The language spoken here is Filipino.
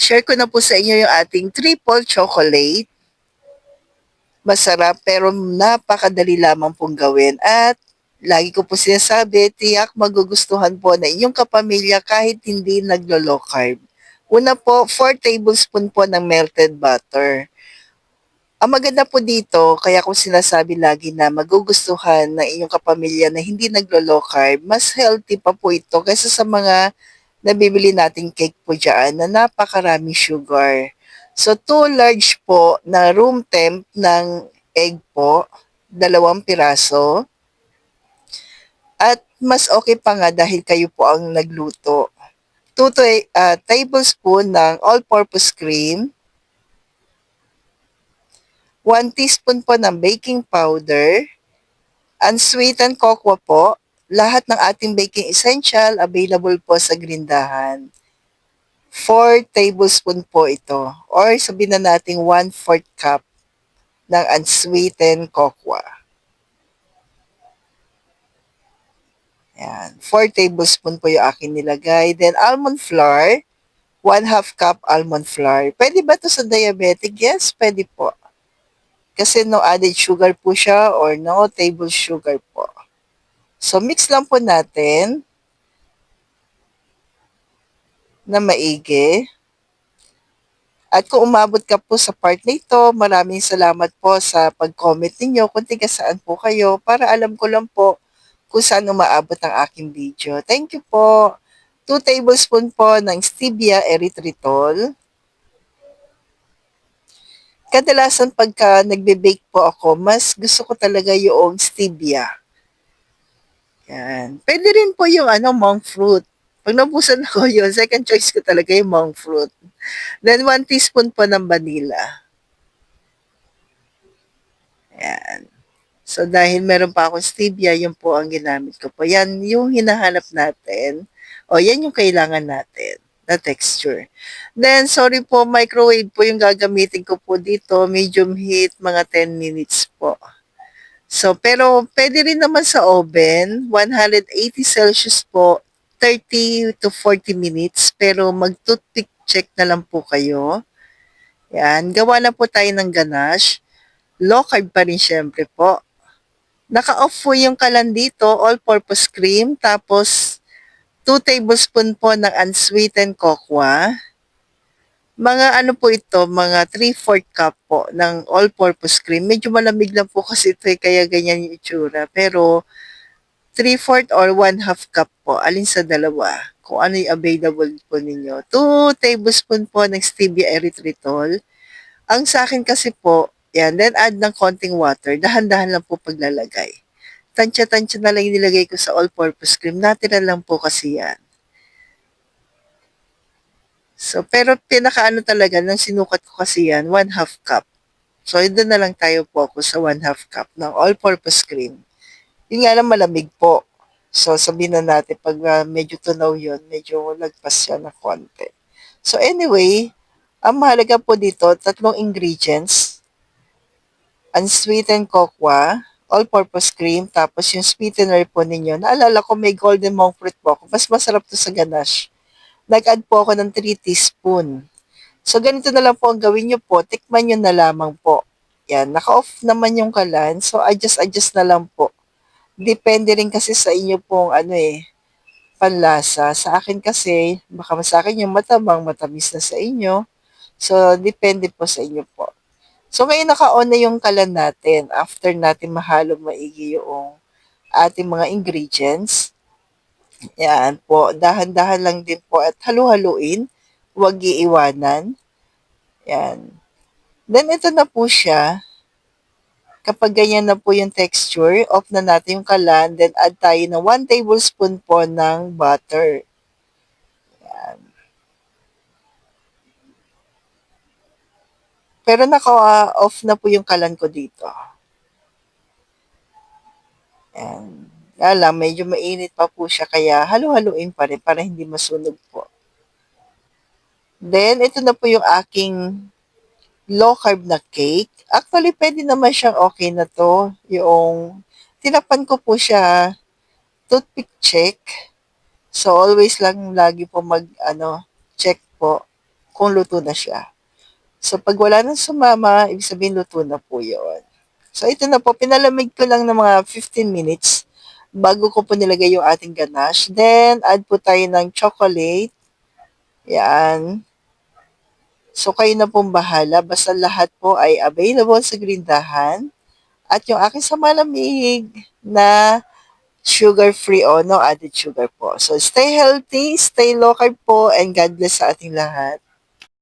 Share ko na po sa inyo yung ating triple chocolate. Masarap pero napakadali lamang pong gawin at lagi ko po sinasabi, tiyak magugustuhan po na inyong kapamilya kahit hindi naglo-low carb. Una po, 4 tablespoon po ng melted butter. Ang maganda po dito, kaya ko sinasabi lagi na magugustuhan ng inyong kapamilya na hindi naglo-low carb, mas healthy pa po ito kaysa sa mga nabibili nating cake po dyan na napakaraming sugar. So, 2 large po na room temp ng egg po, 2 piraso. At mas okay pa nga dahil kayo po ang nagluto. 2 tablespoon ng all-purpose cream, 1 teaspoon po ng baking powder, unsweetened cocoa po, lahat ng ating baking essential available po sa grindahan. 4 tablespoon po ito or sabihin na natin 1/4 cup ng unsweetened cocoa. Yan, 4 tablespoon po yung akin nilagay. Then almond flour, 1/2 cup almond flour. Pwede ba to sa diabetic? Yes, pwede po. Kasi no added sugar po siya or no table sugar po. So mix lang po natin na maigi. At kung umabot ka po sa part na ito, maraming salamat po sa pag-comment ninyo kung tiga saan po kayo para alam ko lang po kung saan umaabot ang aking video. Thank you po. 2 tablespoon po ng stevia erythritol. Kadalasan pagka nagbe-bake po ako, mas gusto ko talaga yung stevia. Yan. Pwede rin po yung monk fruit. Pag nabusan ako yun, second choice ko talaga yung monk fruit. Then 1 teaspoon po ng vanilla. Yan. So, dahil meron pa akong stevia, yun po ang ginamit ko po. Yan yung hinahanap natin. O, yan yung kailangan natin na texture. Then, sorry po, microwave po yung gagamitin ko po dito. Medium heat, mga 10 minutes po. So, pero pwede rin naman sa oven, 180 Celsius po, 30 to 40 minutes. Pero mag-toothpick check na lang po kayo. Yan, gawa na po tayo ng ganache. Low carb pa rin syempre po. Naka-off po yung kalan dito, all-purpose cream, tapos 2 tablespoon po ng unsweetened cocoa. Mga ano po ito, mga 3/4 cup po ng all-purpose cream. Medyo malamig lang po kasi ito kaya ganyan yung itsura. Pero 3/4 or 1/2 cup po, alin sa dalawa, kung ano yung available po ninyo. 2 tablespoon po ng stevia erythritol. Ang sa akin kasi po, yan, then add ng konting water. Dahan-dahan lang po paglalagay. Tansya-tansya na lang yung nilagay ko sa all-purpose cream. Natural lang po kasi yan. So, pero pinakaano talaga, nang sinukat ko kasi yan, 1/2 cup. So, doon na lang tayo focus sa 1/2 cup ng all-purpose cream. Yun nga lang malamig po. So, sabihin na natin, pag medyo tunaw yun, medyo lagpas siya na konti. So, anyway, ang mahalaga po dito, 3 ingredients. Unsweetened cocoa, all-purpose cream, tapos yung sweetener po ninyo. Naalala ko may golden monk fruit po ako. Mas masarap to sa ganache. Nag-add po ako ng 3 teaspoon. So, ganito na lang po ang gawin nyo po. Tikman nyo na lamang po. Yan, naka-off naman yung kalan. So, adjust na lang po. Depende rin kasi sa inyo pong panlasa. Sa akin kasi, baka sa akin yung matabang, matamis na sa inyo. So, depende po sa inyo po. So, ngayon naka-on na yung kalan natin after natin mahalo maigi yung ating mga ingredients. Yan po, dahan-dahan lang din po at halu-haluin. Huwag iiwanan. Yan. Then, ito na po siya. Kapag ganyan na po yung texture, off na natin yung kalan. Then, add tayo ng 1 tablespoon po ng butter. Yan. Pero naka-off na po yung kalan ko dito. Yan. Lang, medyo mainit pa po siya kaya halu-haluin pa rin para hindi masunog po. Then, ito na po yung aking low carb na cake. Actually, pwede naman siyang okay na to. Yung tinapan ko po siya, toothpick check. So, always lang lagi po check po. kung luto na siya. So, pag wala nang sumama, ibig sabihin luto na po yun. So, ito na po, pinalamig ko lang ng mga 15 minutes bago ko po nilagay yung ating ganache. Then, add po tayo ng chocolate. Yan. So, kayo na pong bahala. Basta lahat po ay available sa Grindahan. At yung aking sa malamig na sugar-free o no added sugar po. So, stay healthy, stay low carb po, and God bless sa ating lahat.